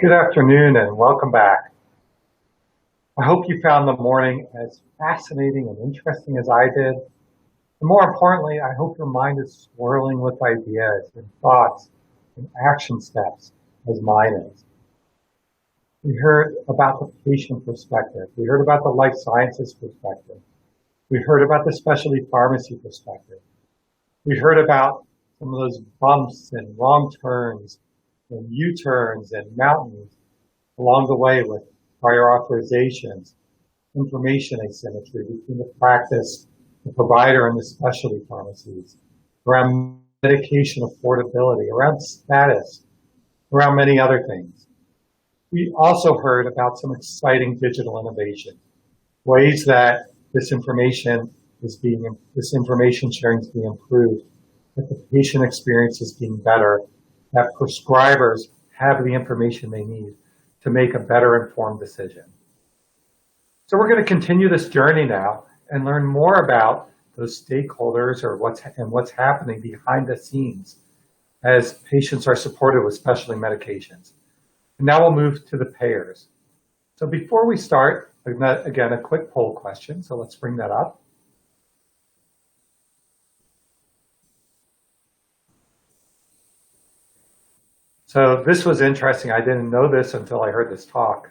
Good afternoon and welcome back. I hope you found the morning as fascinating and interesting as I did. And more importantly, I hope your mind is swirling with ideas and thoughts and action steps as mine is. We heard about the patient perspective. We heard about the life sciences perspective. We heard about the specialty pharmacy perspective. We heard about some of those bumps and wrong turns and U-turns and mountains along the way with prior authorizations, information asymmetry between the practice, the provider, and the specialty pharmacies, around medication affordability, around status, around many other things. We also heard about some exciting digital innovation, ways that this information sharing is being improved, that the patient experience is being better, that prescribers have the information they need to make a better informed decision. So we're going to continue this journey now and learn more about those stakeholders or what's happening behind the scenes as patients are supported with specialty medications. And now we'll move to the payers. So before we start, again, a quick poll question. So let's bring that up. So this was interesting. I didn't know this until I heard this talk.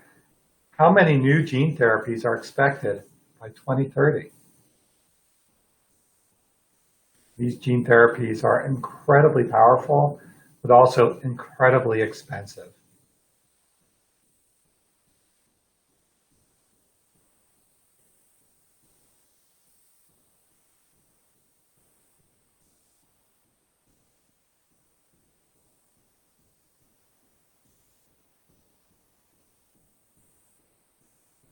How many new gene therapies are expected by 2030? These gene therapies are incredibly powerful, but also incredibly expensive.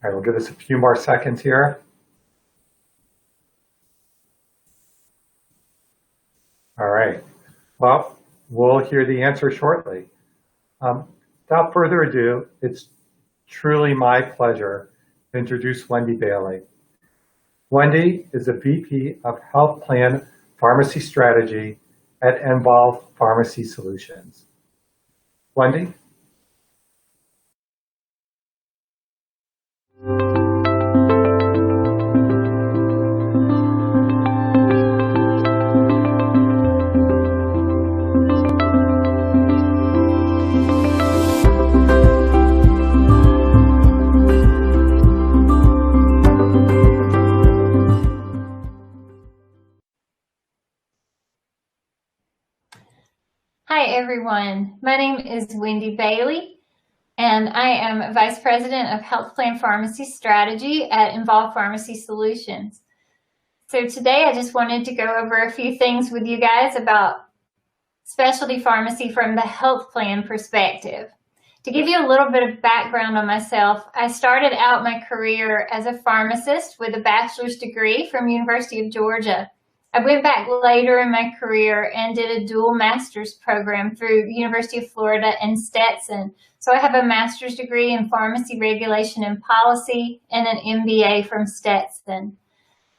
All right, we'll give us a few more seconds here. All right, well, we'll hear the answer shortly. Without further ado, it's truly my pleasure to introduce Wendy Bailey. Wendy is a VP of Health Plan Pharmacy Strategy at Envolve Pharmacy Solutions. Wendy? Hi everyone, my name is Wendy Bailey and I am Vice President of Health Plan Pharmacy Strategy at Envolve Pharmacy Solutions. So today I just wanted to go over a few things with you guys about specialty pharmacy from the health plan perspective. To give you a little bit of background on myself, I started out my career as a pharmacist with a bachelor's degree from University of Georgia. I went back later in my career and did a dual master's program through University of Florida and Stetson. So I have a master's degree in pharmacy regulation and policy and an MBA from Stetson.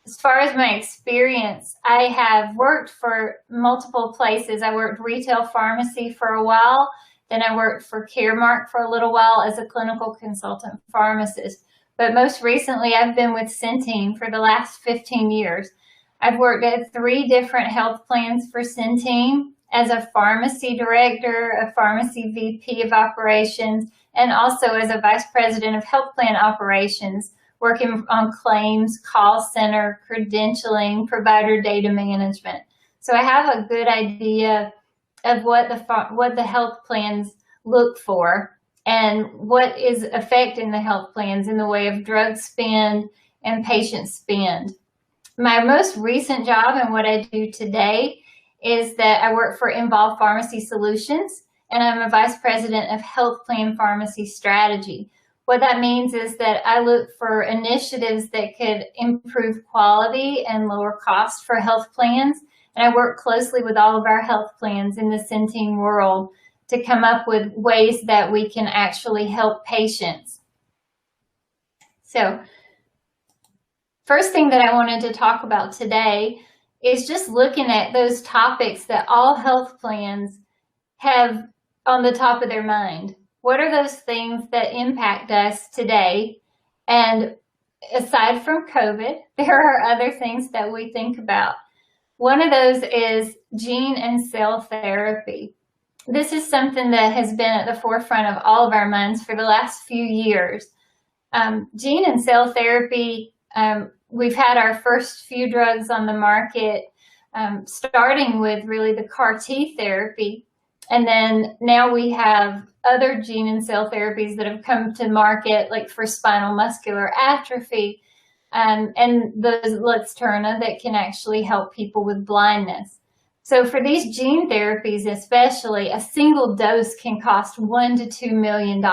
As far as my experience, I have worked for multiple places. I worked retail pharmacy for a while, then I worked for Caremark for a little while as a clinical consultant pharmacist. But most recently, I've been with Centene for the last 15 years. I've worked at 3 different health plans for Centene as a pharmacy director, a pharmacy VP of operations, and also as a vice president of health plan operations, working on claims, call center, credentialing, provider data management. So I have a good idea of what the health plans look for and what is affecting the health plans in the way of drug spend and patient spend. My most recent job and what I do today is that I work for Envolve Pharmacy Solutions, and I'm a vice president of Health Plan Pharmacy Strategy. What that means is that I look for initiatives that could improve quality and lower cost for health plans, and I work closely with all of our health plans in the Centene world to come up with ways that we can actually help patients. So, first thing that I wanted to talk about today is just looking at those topics that all health plans have on the top of their mind. what are those things that impact us today? And aside from COVID, there are other things that we think about. One of those is gene and cell therapy. This is something that has been at the forefront of all of our minds for the last few years. Gene and cell therapy, we've had our first few drugs on the market, starting with really the CAR T therapy. And then now we have other gene and cell therapies that have come to market, like for spinal muscular atrophy, and the Luxturna that can actually help people with blindness. So for these gene therapies especially, a single dose can cost $1 to $2 million.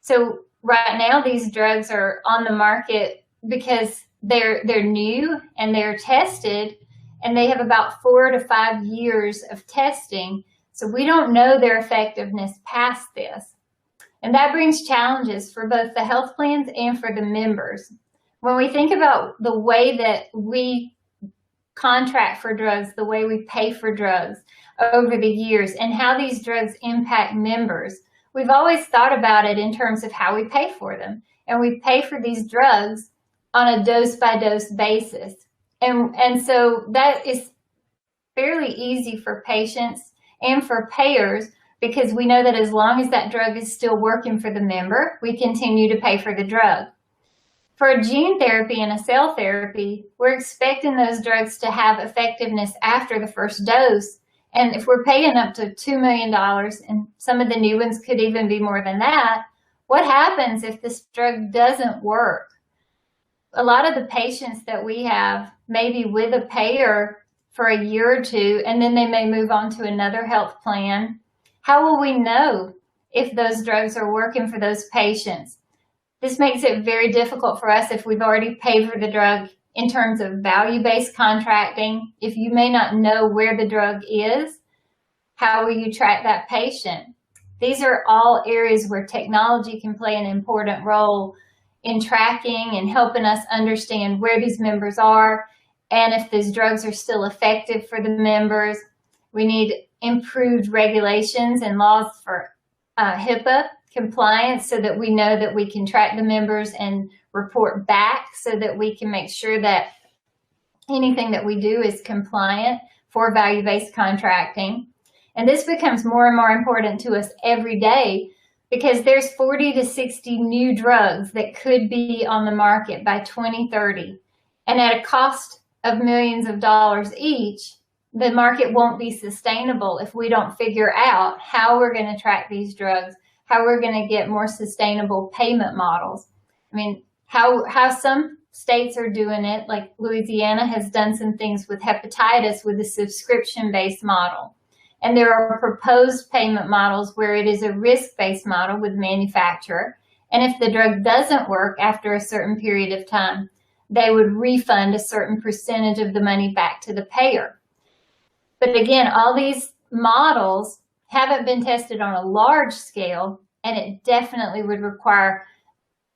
So right now these drugs are on the market because they're new and they're tested, and they have about 4 to 5 years of testing. So we don't know their effectiveness past this. And that brings challenges for both the health plans and for the members. When we think about the way that we contract for drugs, the way we pay for drugs over the years, and how these drugs impact members, we've always thought about it in terms of how we pay for them. And we pay for these drugs on a dose-by-dose basis. And so that is fairly easy for patients and for payers, because we know that as long as that drug is still working for the member, we continue to pay for the drug. For a gene therapy and a cell therapy, we're expecting those drugs to have effectiveness after the first dose. And if we're paying up to $2 million, and some of the new ones could even be more than that, what happens if this drug doesn't work? A lot of the patients that we have may be with a payer for a year or two, and then they may move on to another health plan. How will we know if those drugs are working for those patients? This makes it very difficult for us if we've already paid for the drug in terms of value-based contracting. If you may not know where the drug is, how will you track that patient? These are all areas where technology can play an important role in tracking and helping us understand where these members are, and if these drugs are still effective for the members. We need improved regulations and laws for HIPAA compliance, so that we know that we can track the members and report back, so that we can make sure that anything that we do is compliant for value-based contracting. And this becomes more and more important to us every day, because there's 40 to 60 new drugs that could be on the market by 2030. And at a cost of millions of dollars each, the market won't be sustainable if we don't figure out how we're going to track these drugs, how we're going to get more sustainable payment models. I mean, how some states are doing it, like Louisiana has done some things with hepatitis with a subscription-based model. And there are proposed payment models where it is a risk-based model with manufacturer. And if the drug doesn't work after a certain period of time, they would refund a certain percentage of the money back to the payer. But again, all these models haven't been tested on a large scale, and it definitely would require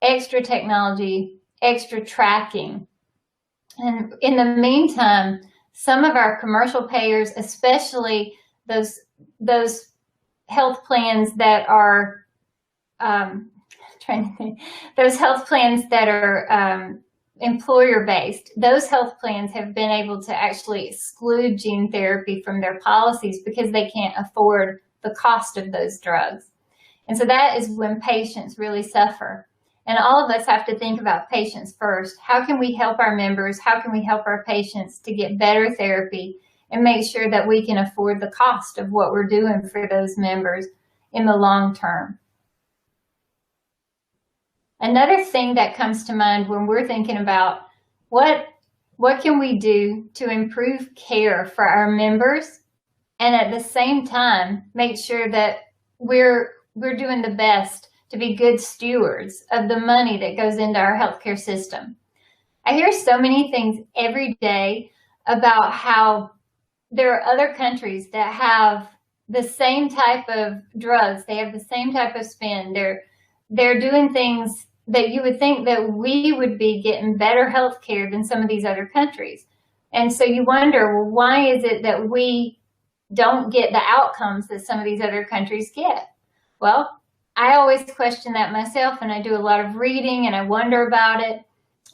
extra technology, extra tracking. And in the meantime, some of our commercial payers, especially those health plans that are those health plans that are employer-based, those health plans have been able to actually exclude gene therapy from their policies because they can't afford the cost of those drugs. And so that is when patients really suffer. And all of us have to think about patients first. How can we help our members? How can we help our patients to get better therapy and make sure that we can afford the cost of what we're doing for those members in the long term? Another thing that comes to mind when we're thinking about what can we do to improve care for our members, and at the same time make sure that we're doing the best to be good stewards of the money that goes into our healthcare system. I hear so many things every day about how there are other countries that have the same type of drugs, they have the same type of spend, they're doing things that you would think that we would be getting better health care than some of these other countries. And so you wonder, well, why is it that we don't get the outcomes that some of these other countries get? Well, I always question that myself, and I do a lot of reading and I wonder about it.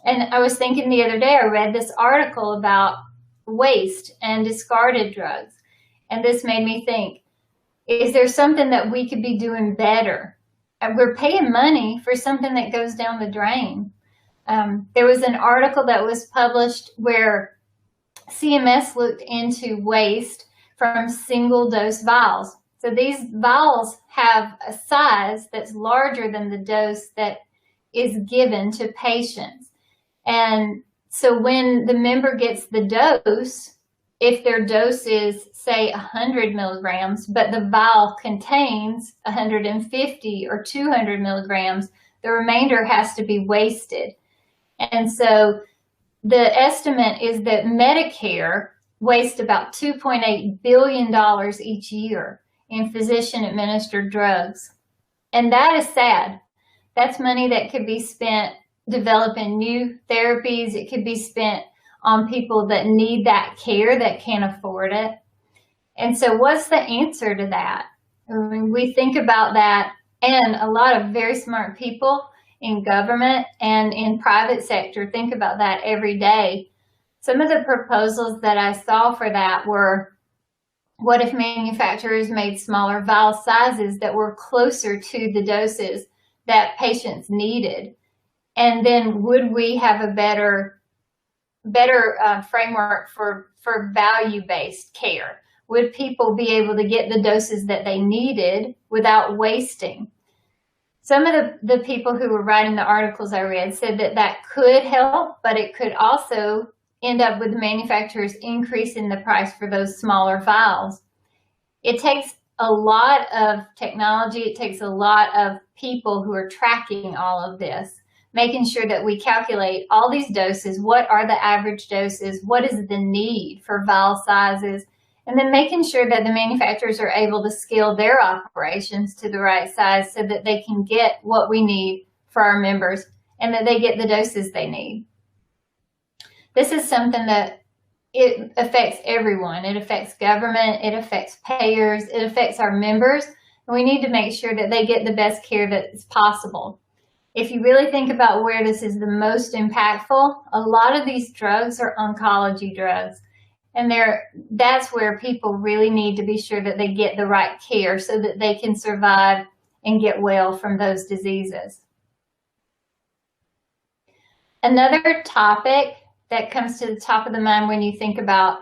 And I was thinking the other day, I read this article about waste and discarded drugs. And this made me think, is there something that we could be doing better? We're paying money for something that goes down the drain. There was an article that was published where CMS looked into waste from single-dose vials. So these vials have a size that's larger than the dose that is given to patients. And so when the member gets the dose, if their dose is, say, 100 milligrams, but the vial contains 150 or 200 milligrams, the remainder has to be wasted. And so the estimate is that Medicare wastes about $2.8 billion each year in physician-administered drugs. And that is sad. That's money that could be spent developing new therapies. It could be spent on people that need that care, that can't afford it. And so what's the answer to that? I mean, we think about that, and a lot of very smart people in government and in private sector think about that every day. Some of the proposals that I saw for that were, what if manufacturers made smaller vial sizes that were closer to the doses that patients needed? And then would we have a better framework for value-based care? Would people be able to get the doses that they needed without wasting? Some of the people who were writing the articles I read said that that could help, but it could also end up with the manufacturers increasing the price for those smaller vials. It takes a lot of technology. It takes a lot of people who are tracking all of this, making sure that we calculate all these doses. What are the average doses? What is the need for vial sizes? And then making sure that the manufacturers are able to scale their operations to the right size so that they can get what we need for our members and that they get the doses they need. This is something that it affects everyone. It affects government, it affects payers, it affects our members, and we need to make sure that they get the best care that is possible. If you really think about where this is the most impactful, a lot of these drugs are oncology drugs. And that's where people really need to be sure that they get the right care so that they can survive and get well from those diseases. Another topic that comes to the top of the mind when you think about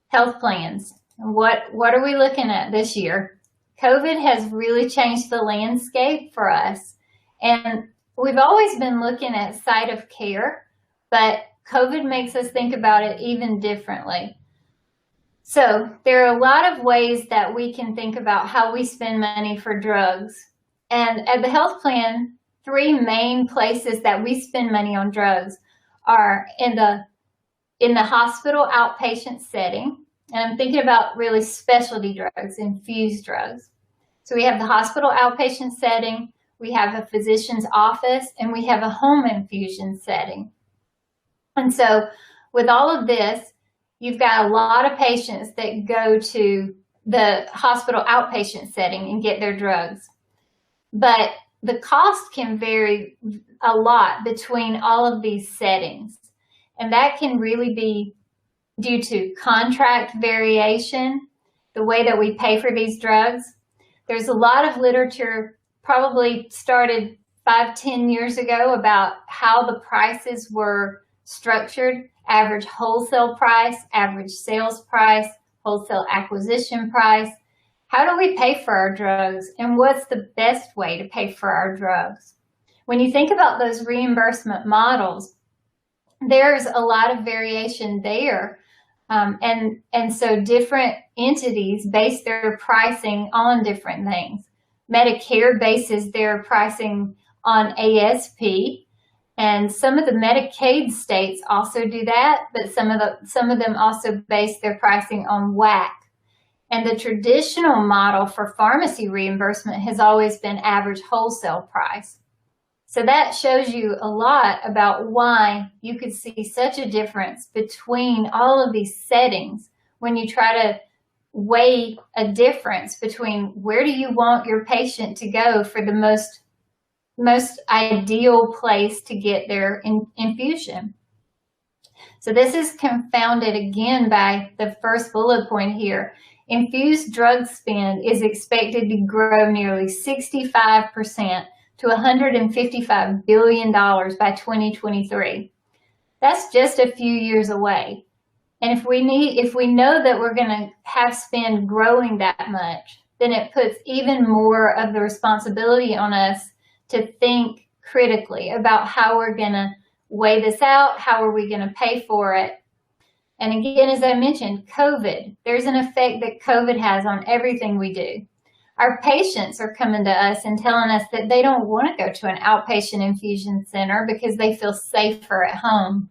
health plans. What are we looking at this year? COVID has really changed the landscape for us. And we've always been looking at site of care, but COVID makes us think about it even differently. So there are a lot of ways that we can think about how we spend money for drugs. And at the health plan, three main places that we spend money on drugs are in the hospital outpatient setting. And I'm thinking about really specialty drugs, infused drugs. So we have the hospital outpatient setting, we have a physician's office, and we have a home infusion setting. And so with all of this, you've got a lot of patients that go to the hospital outpatient setting and get their drugs. But the cost can vary a lot between all of these settings. And that can really be due to contract variation, the way that we pay for these drugs. There's a lot of literature probably started 5-10 years ago about how the prices were structured: average wholesale price, average sales price, wholesale acquisition price. How do we pay for our drugs, and what's the best way to pay for our drugs? When you think about those reimbursement models, there's a lot of variation there. And so different entities base their pricing on different things. Medicare bases their pricing on ASP, and some of the Medicaid states also do that, but some of them also base their pricing on WAC. And the traditional model for pharmacy reimbursement has always been average wholesale price. So that shows you a lot about why you could see such a difference between all of these settings when you try to weigh a difference between where do you want your patient to go for the most ideal place to get their infusion. So this is confounded again by the first bullet point here. Infused drug spend is expected to grow nearly 65% to $155 billion by 2023. That's just a few years away. And if we know that we're going to have spend growing that much, then it puts even more of the responsibility on us to think critically about how we're going to weigh this out, how are we going to pay for it. And again, as I mentioned, COVID, there's an effect that COVID has on everything we do. Our patients are coming to us and telling us that they don't want to go to an outpatient infusion center because they feel safer at home.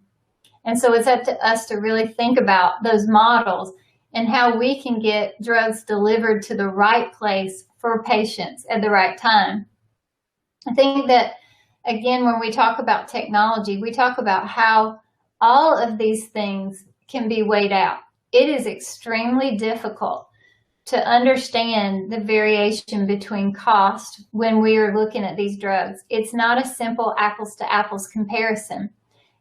And so it's up to us to really think about those models and how we can get drugs delivered to the right place for patients at the right time. I think that, again, when we talk about technology, we talk about how all of these things can be weighed out. It is extremely difficult to understand the variation between cost when we are looking at these drugs. It's not a simple apples to apples comparison.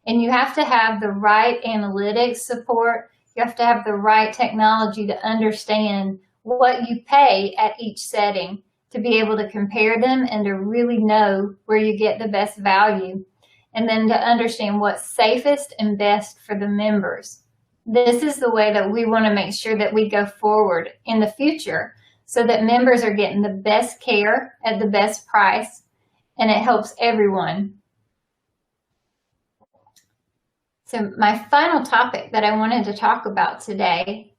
And you have to have the right analytics support. You have to have the right technology to understand what you pay at each setting to be able to compare them and to really know where you get the best value, and then to understand what's safest and best for the members. This is the way that we want to make sure that we go forward in the future so that members are getting the best care at the best price, and it helps everyone. So my final topic that I wanted to talk about today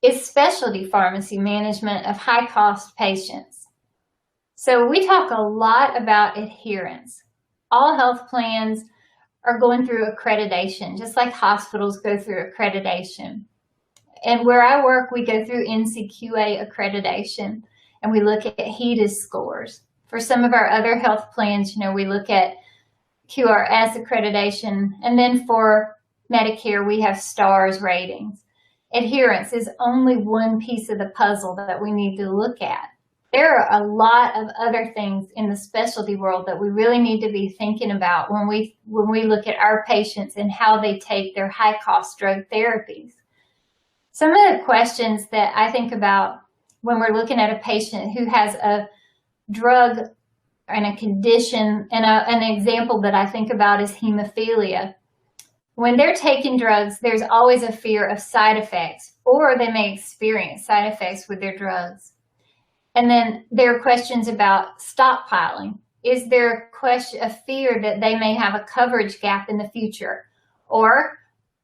is specialty pharmacy management of high-cost patients. So we talk a lot about adherence. All health plans are going through accreditation, just like hospitals go through accreditation. And where I work, we go through NCQA accreditation, and we look at HEDIS scores. For some of our other health plans, we look at QRS accreditation, and then for Medicare, we have STARS ratings. Adherence is only one piece of the puzzle that we need to look at. There are a lot of other things in the specialty world that we really need to be thinking about when we look at our patients and how they take their high-cost drug therapies. Some of the questions that I think about when we're looking at a patient who has a drug and a condition, and an example that I think about is hemophilia. When they're taking drugs, there's always a fear of side effects, or they may experience side effects with their drugs. And then there are questions about stockpiling. Is there a fear that they may have a coverage gap in the future? Or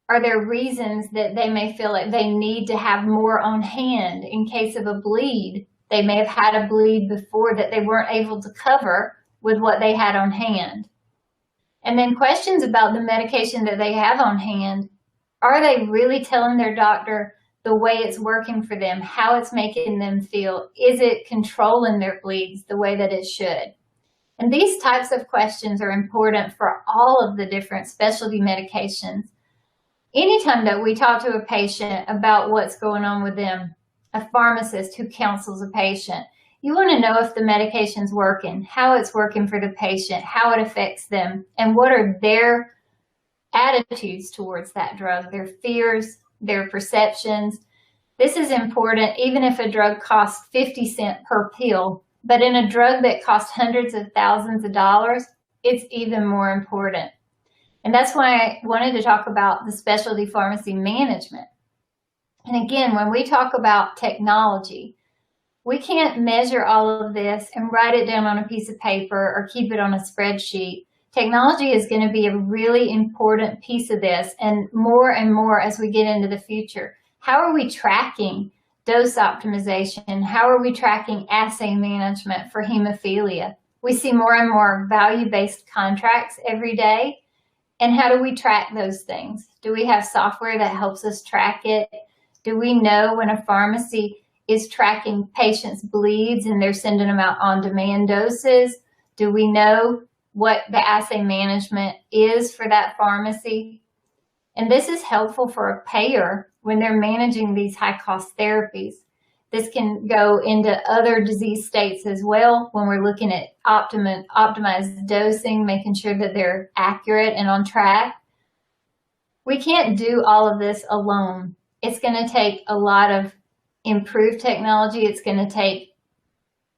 are there reasons that they may feel like they need to have more on hand in case of a bleed? They may have had a bleed before that they weren't able to cover with what they had on hand. And then questions about the medication that they have on hand. Are they really telling their doctor the way it's working for them, how it's making them feel? Is it controlling their bleeds the way that it should? And these types of questions are important for all of the different specialty medications. Anytime that we talk to a patient about what's going on with them, a pharmacist who counsels a patient, you want to know if the medication's working, how it's working for the patient, how it affects them, and what are their attitudes towards that drug, their fears, their perceptions. This is important even if a drug costs 50 cents per pill, but in a drug that costs hundreds of thousands of dollars, it's even more important. And that's why I wanted to talk about the specialty pharmacy management. And again, when we talk about technology, we can't measure all of this and write it down on a piece of paper or keep it on a spreadsheet. Technology is going to be a really important piece of this, and more as we get into the future. How are we tracking dose optimization? How are we tracking assay management for hemophilia? We see more and more value-based contracts every day. And how do we track those things? Do we have software that helps us track it? Do we know when a pharmacy is tracking patients' bleeds and they're sending them out on-demand doses? Do we know what the assay management is for that pharmacy? And this is helpful for a payer when they're managing these high-cost therapies. This can go into other disease states as well when we're looking at optimized dosing, making sure that they're accurate and on track. We can't do all of this alone. It's going to take a lot of improved technology. It's going to take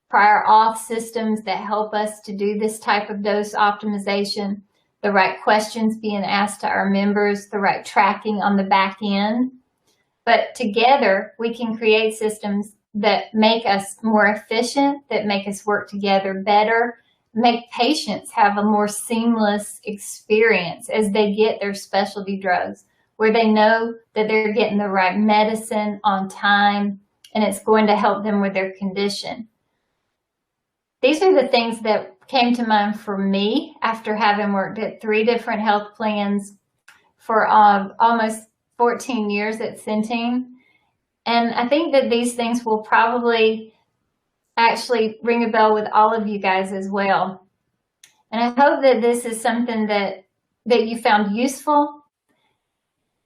prior auth systems that help us to do this type of dose optimization, the right questions being asked to our members, the right tracking on the back end. But together, we can create systems that make us more efficient, that make us work together better, make patients have a more seamless experience as they get their specialty drugs, where they know that they're getting the right medicine on time, and it's going to help them with their condition. These are the things that came to mind for me after having worked at 3 different health plans for almost 14 years at Centene. And I think that these things will probably actually ring a bell with all of you guys as well. And I hope that this is something that you found useful.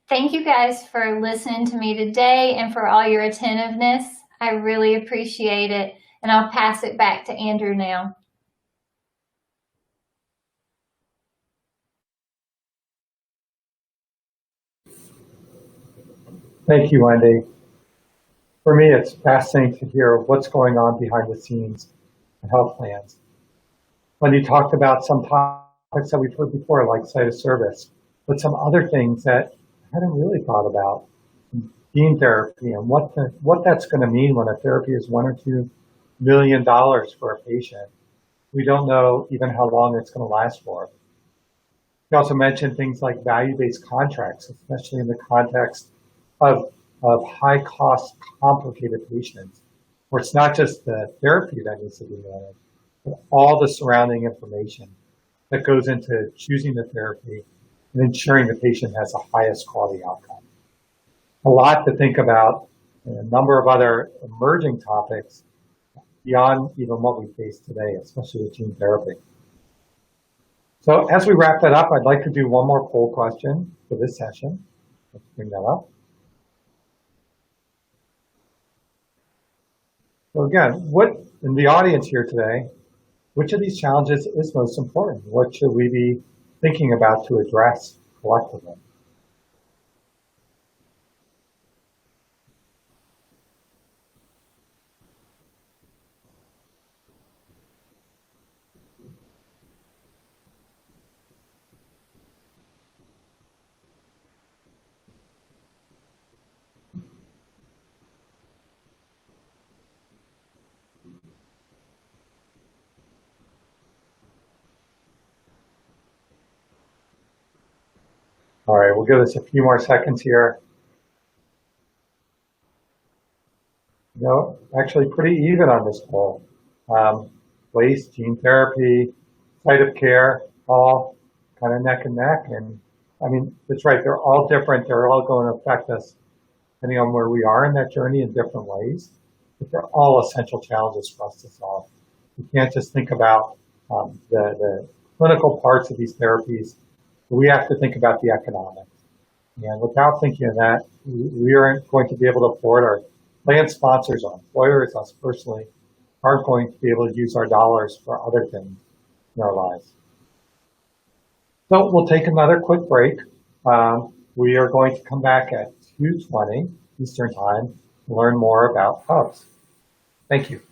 Thank you guys for listening to me today and for all your attentiveness. I really appreciate it. And I'll pass it back to Andrew now. Thank you, Wendy. For me, it's fascinating to hear what's going on behind the scenes in health plans. Wendy talked about some topics that we've heard before, like site of service, but some other things that I hadn't really thought about. Gene therapy and what that's going to mean when a therapy is $1 or $2 million for a patient. We don't know even how long it's going to last for. We also mentioned things like value-based contracts, especially in the context of high-cost, complicated patients, where it's not just the therapy that needs to be managed, but all the surrounding information that goes into choosing the therapy and ensuring the patient has the highest quality outcome. A lot to think about, and a number of other emerging topics beyond even what we face today, especially with gene therapy. So as we wrap that up, I'd like to do one more poll question for this session. Let's bring that up. So again, what in the audience here today, which of these challenges is most important? What should we be thinking about to address collectively? All right, we'll give this a few more seconds here. No, actually pretty even on this poll. Waste, gene therapy, site of care, all kind of neck and neck. And I mean, that's right, they're all different. They're all going to affect us depending on where we are in that journey in different ways. But they're all essential challenges for us to solve. We can't just think about the clinical parts of these therapies. We have to think about the economics. And without thinking of that, we aren't going to be able to afford our plan sponsors, our employers, us personally, aren't going to be able to use our dollars for other things in our lives. So we'll take another quick break. We are going to come back at 2:20 Eastern Time to learn more about hubs. Thank you.